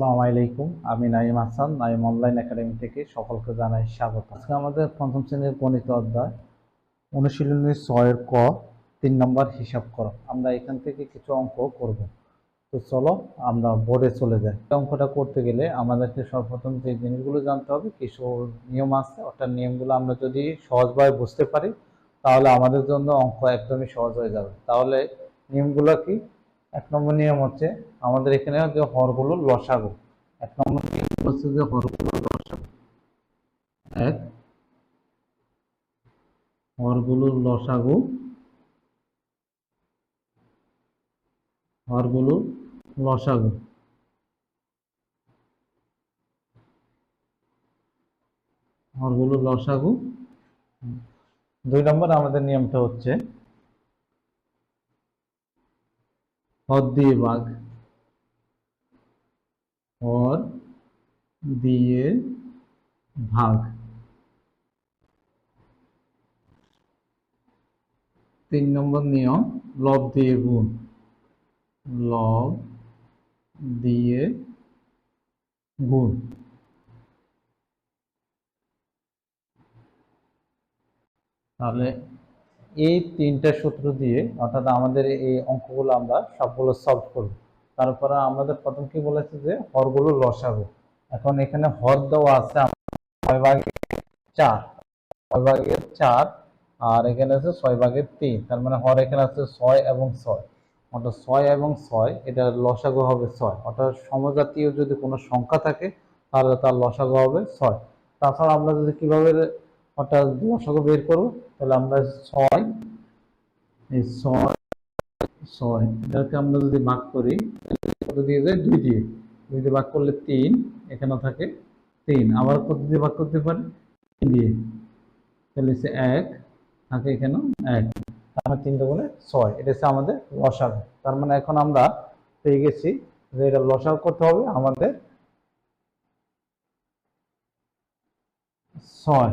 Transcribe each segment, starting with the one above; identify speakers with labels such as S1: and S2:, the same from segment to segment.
S1: আসসালামু আলাইকুম। আমি নাইম হাসান, নাইম অনলাইন একাডেমি থেকে সকলকে জানাই স্বাগত। আজকে আমাদের পঞ্চম শ্রেণীর গণিত অধ্যায় অনুশীলনী 6 ক 3 নম্বর হিসাব করো। আমরা এখান থেকে কিছু অঙ্ক করব। তো চলো আমরা বোর্ডে চলে যাই। এই অঙ্কটা করতে গেলে আমাদেরকে সর্বপ্রথম যে জিনিসগুলো জানতে হবে, কিছু নিয়ম আছে। অর্থাৎ নিয়মগুলো আমরা যদি সহজভাবে বুঝতে পারি তাহলে আমাদের জন্য অঙ্ক একদমই সহজ হয়ে যাবে। তাহলে নিয়মগুলো কি? 1 নম্বর নিয়ম হচ্ছে আমাদের এখানে যে হরগুলো লসাগু। 1 নম্বর নিয়ম হচ্ছে যে হরগুলো লসাগু। এক, হরগুলোর লসাগু, হরগুলো লসাগু। হরগুলো লসাগু। 2 নম্বর আমাদের নিয়মটা হচ্ছে হর দিয়ে ভাগ। হর দিয়ে ভাগ। 3 নম্বর নিয়ম লব দিয়ে গুণ। লব দিয়ে গুণ। তাহলে এই 3টা সূত্র দিয়ে অর্থাৎ আমাদের এই অঙ্কগুলো আমরা সবগুলো সলভ করব। তারপরে আমাদের প্রথম কি বলেছে যে হরগুলো লসাগু। এখন এখানে হর দেওয়া আছে 6/4, 6/4 আর এখানে আছে 6/3। তার মানে হর এখানে আছে 6 এবং 6, অর্থাৎ 6 এবং 6 এটা লসাগু হবে 6। অর্থাৎ সমজাতীয় যদি কোনো সংখ্যা থাকে তাহলে তার লসাগু হবে 6। তাছাড়া আমরা যদি কিভাবে অর্থাৎ লসাগু বের করব, তাহলে আমরা 6 এই 6 6 এটাকে আমরা যদি ভাগ করি কত দিয়ে যায়? 2 দিয়ে। 2 দিয়ে ভাগ করলে 3, এখানে থাকে 3। আবার কত দিয়ে ভাগ করতে পারি? 3 দিয়ে। তাহলে সে 1 থাকে, এখানে 1। তার মানে 3 গুণে 6, এটা হচ্ছে আমাদের লসাগু। তার মানে এখন আমরা পেয়ে গেছি যে এটা লসাগু করতে হবে আমাদের 6।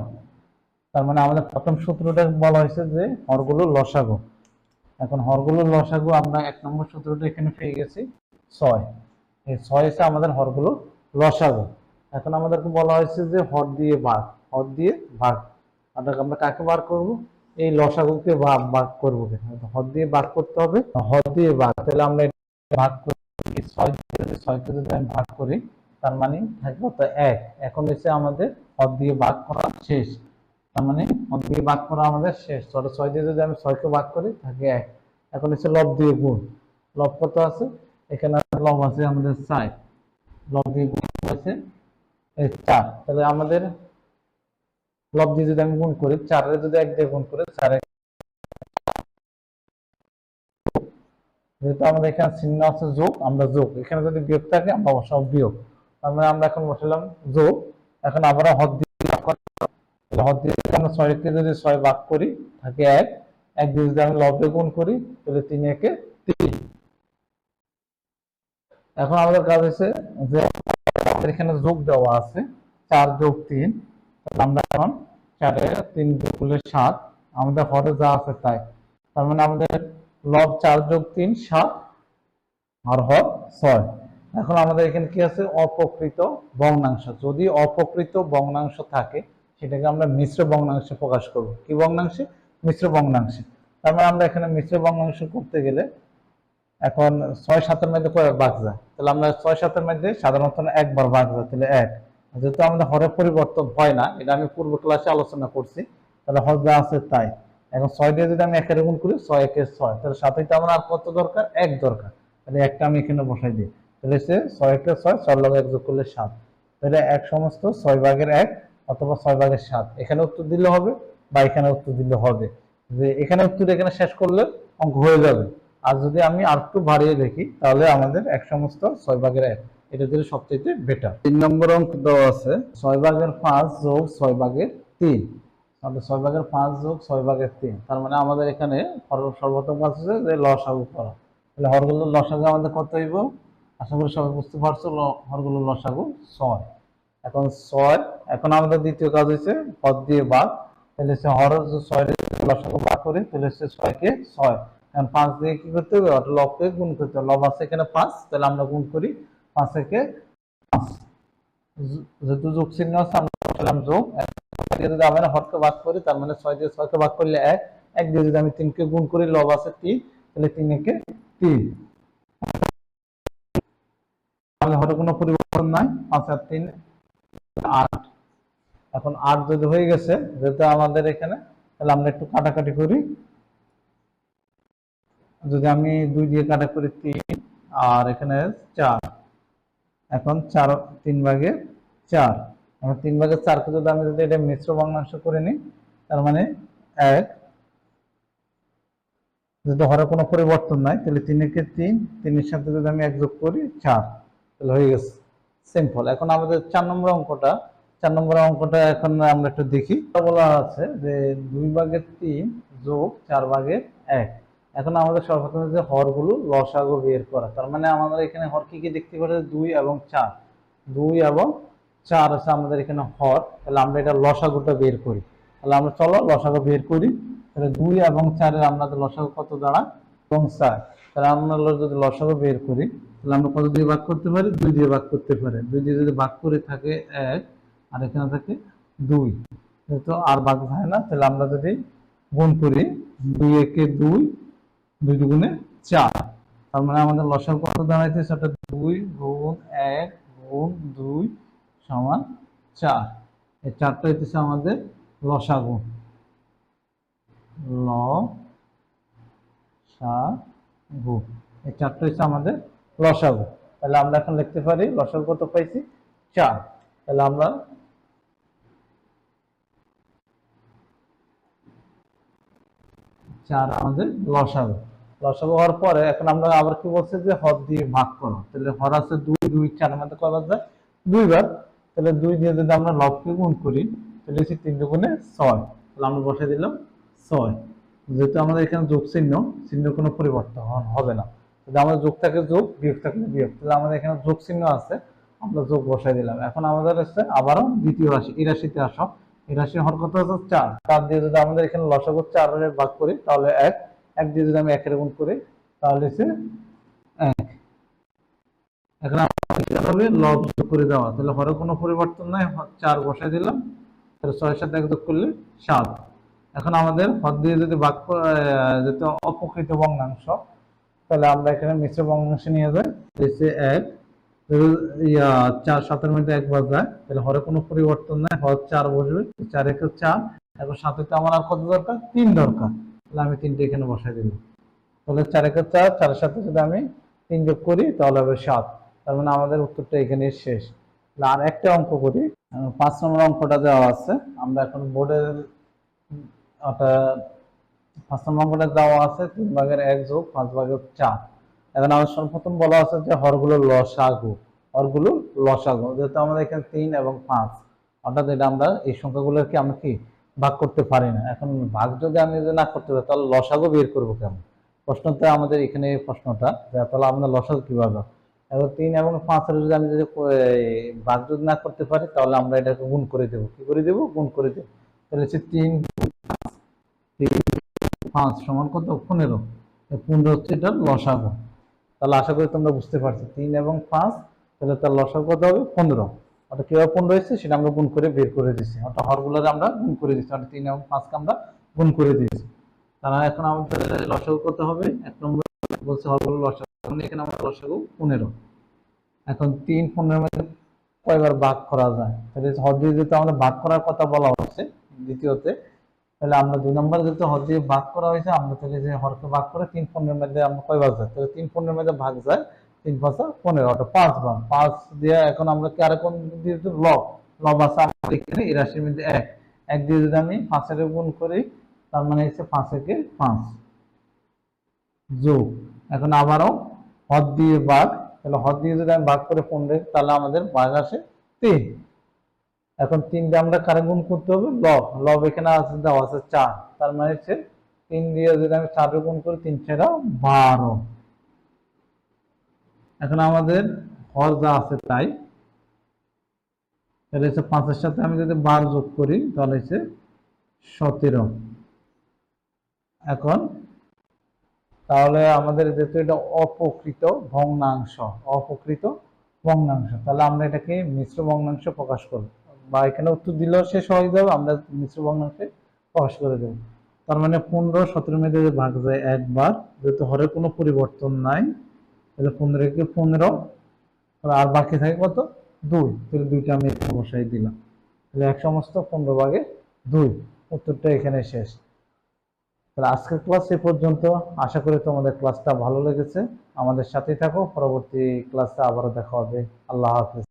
S1: তার মানে আমাদের প্রথম সূত্রটা বলা হয়েছে যে হরগুলো লসাগু। এখন হরগুলো লসাগু আমরা 1 নম্বর সূত্রটা এখানে পেয়ে গেছি 6। এই 6 হচ্ছে আমাদের হরগুলো লসাগু। এখন আমাদেরকে বলা হয়েছে যে হর দিয়ে ভাগ। হর দিয়ে ভাগ অর্থাৎ আমরা কাকে বার করব? এই লসাগুকে ভাগ করবো। হর দিয়ে ভাগ করতে হবে। হর দিয়ে ভাগ, তাহলে আমরা ভাগ করি 6 দিয়ে। 6কে যদি আমি ভাগ করি তার মানে থাকবে তো 1। এখন হচ্ছে আমাদের হর দিয়ে ভাগ করা শেষ। তার মানে হর দিয়ে ভাগ করা আমাদের শেষ। 6 দিয়ে যদি আমি 6কে ভাগ করি থাকে 1। এখন হচ্ছে লব দিয়ে গুণ। লব কত আছে? এখানে লব আছে আমাদের 4। লব দিয়ে গুণ আছে 4। তাহলে আমাদের লব দিয়ে যদি আমি গুণ করি, 4 এর যদি 1 দিয়ে গুণ করি 4, যেহেতু আমাদের এখানে চিহ্ন আছে যোগ, আমরা যোগ। এখানে যদি বিয়োগ থাকে আমরা বসাবো বিয়োগ। তার মানে আমরা এখন বসালাম যোগ। এখন আবার হর দিয়ে হর দিয়ে আমরা 6 কে যদি 6 ভাগ করি থাকে 1। 1 দিয়ে যদি আমি লব দিয়ে গুণ করি তাহলে 3 একে 3। এখন আমাদের কাজ হচ্ছে যে এখানে যোগ দেওয়া আছে 4 যোগ 3। আমরা এখন 4 এ 3 যোগ করলে 7, আমাদের হরে যা আছে তাই। তার মানে আমাদের লব 4 যোগ 3 7 আর হর 6। এখন আমাদের এখানে কি আছে? অপ্রকৃত ভগ্নাংশ। যদি অপ্রকৃত ভগ্নাংশ থাকে সেটাকে আমরা মিশ্র ভগ্নাংশে প্রকাশ করব। কি ভগ্নাংশে? মিশ্র ভগ্নাংশে। তার মানে আমরা এখানে মিশ্র ভগ্নাংশ করতে গেলে এখন 6-7 মধ্যে কয় ভাগ যায়? তাহলে আমরা 6-7 মধ্যে সাধারণত একবার ভাগ যায়, তাহলে 1। যেহেতু আমাদের হরের পরিবর্তন হয় না, এটা আমি পূর্ব ক্লাসে আলোচনা করছি, তাহলে হর যা আছে তাই। এখন 6 দিয়ে যদি আমি 1 এর গুণ করি 6 একে 6, তাহলে 7 তো আমার আর কত দরকার? 1 দরকার। তাহলে 1টা আমি এখানে বসাই দিই। তাহলে সে 6 একে 6, 6 লগে 1 যোগ করলে 7। তাহলে 1 সমস্ত 6/1 অথবা 6/7। এখানে উত্তর দিলে হবে বা এখানে উত্তর দিলে হবে। যে এখানে উত্তর এখানে শেষ করলে অঙ্ক হয়ে যাবে। আর যদি আমি আর একটু বাড়িয়ে দেখি তাহলে আমাদের 1 সমস্ত 6/1, এটা দিলে সবচেয়ে বেটার। 3 নম্বর অঙ্ক দেওয়া আছে 6/5 যোগ 6/3। তাহলে 6/5 যোগ 6/3। তার মানে আমাদের এখানে সর্বপ্রথম কাজ হচ্ছে যে লসাগু করা। তাহলে হরগুলো লসাগু আমাদের কত হইব? আশা করি সবাই বুঝতে পারছো। হরগুলো লসাগু 6। এখন 6, এখন আমাদের দ্বিতীয় কাজ হচ্ছে হর দিয়ে ভাগ। তাহলে সে হর 6 লসাগু ভাগ করি, তাহলে সে 6 কে 6। এখন 5 দিয়ে কি করতে হবে? লবকে গুণ করতে হবে। লব আছে এখানে 5, তাহলে আমরা গুণ করি 5 একে যেহেতু যোগ চিহ্ন আছে আমরা বসালাম যোগ। যদি আমরা হরকে ভাগ করি তার মানে 6 দিয়ে 6 কে ভাগ করলে 1, 1 দিয়ে যদি আমি 3 কে গুণ করি, লব আছে 3, তাহলে 3 একে 3, তাহলে হরে কোনো পরিবর্তন নাই। 5 আর 3 8। এখন 8 যদি হয়ে গেছে যেহেতু আমাদের এখানে, তাহলে আমরা একটু কাটাকাটি করি। যদি আমি 2 দিয়ে কাটা করি 3 আর এখানে 4, এখন 4 3 ভাগে 4, এখন 3 ভাগে 4 কে যদি আমি এটা মিশ্র ভগ্নাংশ করে নিই তার মানে 1, যদি হরে কোনো পরিবর্তন নাই তাহলে 3 একে 3, 3 এর সাথে যদি আমি 1 যোগ করি 4, তাহলে হয়ে গেছে সিম্পল। এখন আমাদের 4 নম্বর অঙ্কটা এখন আমরা একটু দেখি। বলা আছে যে 2 ভাগের 3 যোগ 4 ভাগের 1। এখন আমাদের সর্বপ্রথমে যে হরগুলো লসাগু বের করা, তার মানে আমাদের এখানে হর কি কি দেখতে পাচ্ছি 2 এবং 4, 2 এবং 4 আছে আমাদের এখানে হর। তাহলে আমরা এটা লসাগুটা বের করি। তাহলে আমরা চলো লসাগু বের করি। তাহলে 2 এবং 4 এর আমরা লসাগু কত দাঁড়ায় এবং 4, তাহলে আমরা যদি লসাগু বের করি তাহলে আমরা কত দিয়ে ভাগ করতে পারি, 2 দিয়ে ভাগ করতে পারি। 2 দিয়ে যদি ভাগ করে থাকে 1 আর এখানে থাকে 2, যেহেতু আর ভাগ হয় না তাহলে আমরা যদি গুণ করি 2 একে 2, 2 দুগুণে 4, তার মানে আমাদের লসাগু কত দাঁড়াইছে সেটা 2 গুণ 1 গুণ 2 সমান 4। এই 4টা হইতেছে আমাদের লসাগু, লসাগু। এই 4টা হচ্ছে আমাদের লসাগু। তাহলে আমরা এখন লিখতে পারি লসাগু কত পাইছি 4। তাহলে আমরা 4 আমাদের লসাগু। লসাগু হওয়ার পরে এখন আমরা আবার কি বলছে যে হর দিয়ে ভাগ করো। তাহলে হর আছে 2, 2 4 এর মধ্যে কয়বার যায় 2 বার। তাহলে 2 দিয়ে যদি আমরা লবকে গুণ করি তাহলে হচ্ছে 3 দুগুণে 6, তাহলে আমরা বসে দিলাম 6। যেহেতু আমাদের এখানে যোগ চিহ্ন কোনো পরিবর্তন হবে না, যদি আমাদের যোগ থাকে যোগ, বিয়োগ থাকলে বিয়োগ, তাহলে আমাদের এখানে যোগ চিহ্ন আছে, আমরা যোগ বসাই দিলাম। এখন আমাদের হচ্ছে আবারও দ্বিতীয় রাশি এই রাশিতে আসো। এই রাশির হর কত হচ্ছে 4, 4 দিয়ে যদি আমাদের এখানে লসাগু 4 এর ভাগ করি তাহলে 1, 1 দিয়ে যদি আমি 1 এর গুণ করি তাহলে হচ্ছে 1। এখন হবে লব যোগ করে দেওয়া, তাহলে হরে কোনো পরিবর্তন নাই, 4 বসাই দিলাম, তাহলে 6 এর সাথে 1 যোগ করলে 7। এখন আমাদের হর দিয়ে যদি ভাগ যেহেতু অপকৃত ভগ্নাংশ, তাহলে আমরা এখানে মিশ্র ভগ্নাংশ নিয়ে যাই। হচ্ছে 1, 4 7 এর মধ্যে 1 বার যায়, তাহলে হরে কোনো পরিবর্তন নাই, হর 4 বসবে, 4 একে 4, এখন সাথে তো আমার আর কত দরকার 3 দরকার, তাহলে আমি 3টা এখানে বসাই দিলাম। তাহলে 4 একে 4, 4 এর সাথে যদি আমি 3 যোগ করি তাহলে হবে 7। তার মানে আমাদের উত্তরটা এখানে শেষ। আর একটা অঙ্ক করি, 5 নম্বর অঙ্কটা দেওয়া আছে, আমরা এখন বোর্ডের 5 নম্বর অঙ্কটা দেওয়া আছে 3 ভাগের 1 যোগ 5 ভাগের 4। এখন আমার সর্বপ্রথম বলা আছে যে হরগুলো লসাগু, যেহেতু আমাদের এখানে 3 এবং 5, অর্থাৎ এটা আমরা এই সংখ্যাগুলোকে আমরা কি ভাগ করতে পারি না। এখন ভাগ যদি আমি না করতে পারি তাহলে লসাগু বের করবো কেমন? প্রশ্নটা আমাদের এখানে প্রশ্নটা, তাহলে আমরা লসাগু কিভাবে? এখন 3 এবং 5 এর যদি আমি ভাগ যদি না করতে পারি তাহলে আমরা এটাকে গুণ করে দেবো। কি করে দেবো? গুণ করে দেবো। তাহলে হচ্ছে 3 5 সমান কত 15। 15 হচ্ছে এটার লসাগু। তাহলে আশা করি তোমরা বুঝতে পারছো 3 এবং 5, তাহলে তার লসাগু কত হবে 15। অর্থাৎ কিভাবে 15 হয়েছে সেটা আমরা গুণ করে বের করে দিচ্ছি, অর্থাৎ হরগুলোরে আমরা গুণ করে দিচ্ছি, অর্থাৎ 3 এবং 5 কে আমরা গুণ করে দিয়েছি। তাহলে এখন আমাদের লসাগু কত হবে? 1 নম্বর বলছে হরগুলো লসাগু, মানে এখানে আমরা লসাগু 15। এখন 3 15 এর মধ্যে কয়বার ভাগ করা যায়? তাহলে হর দিয়ে যেহেতু আমরা ভাগ করার কথা বলা হচ্ছে দ্বিতীয়তে, তাহলে আমরা 2 নম্বর যেহেতু হর দিয়ে ভাগ করা হয়েছে, আমরা তাহলে যে হরকে ভাগ করে 3 15 এর মধ্যে আমরা কয়বার যায়? তাহলে 3 15 এর মধ্যে ভাগ যায় 3 5 15, অর্থাৎ 5 বার। 5 দিয়ে এখন আমরা কি আরেকোন দিয়ে লব আছে আমাদের এখানে এই রাশির মধ্যে 1, 1 দিয়ে যদি আমি 5 এর গুণ করি তার মানে হচ্ছে 5 একে 5 যোগ, এখন আবারও হর দিয়ে ভাগ, তাহলে হর দিয়ে যদি আমি ভাগ করে 15 তাহলে আমাদের ভাগ আসে 3। এখন 3 দিয়ে আমরা কারে গুণ করতে হবে? লব এখানে আছে দেওয়া আছে 4, তার মানে হচ্ছে 3 দিয়ে যদি আমি 4 এর গুণ করি 3 4 12। এখন আমাদের হর যা আছে তাই, তাহলে হচ্ছে 5 এর সাথে আমি যদি 12 যোগ করি তাহলে হচ্ছে 17। এখন তাহলে আমাদের যেহেতু এটা অপকৃত ভগ্নাংশ, ভগ্নাংশ, তাহলে আমরা এটাকে মিশ্র ভগ্নাংশ প্রকাশ করব, বা এখানে উত্তর দিলেও শেষ হয়ে যাবে, আমরা মিশ্র ভগ্নাংশে প্রকাশ করে দেব। তার মানে 15 17 মধ্যে ভাগ যায় একবার, যেহেতু হরে কোনো পরিবর্তন নাই, তাহলে 15 কে 15, আর বাকি থাকে কত, 2, তাহলে 2টা আমি এখানে বসাই দিলাম, তাহলে 1 সমস্ত 15 ভাগে 2, উত্তরটা এখানে শেষ। তাহলে আজকের ক্লাস এ পর্যন্ত। আশা করি তোমাদের ক্লাসটা ভালো লেগেছে। আমাদের সাথেই থাকো, পরবর্তী ক্লাসে আবারও দেখা হবে। আল্লাহ হাফেজ।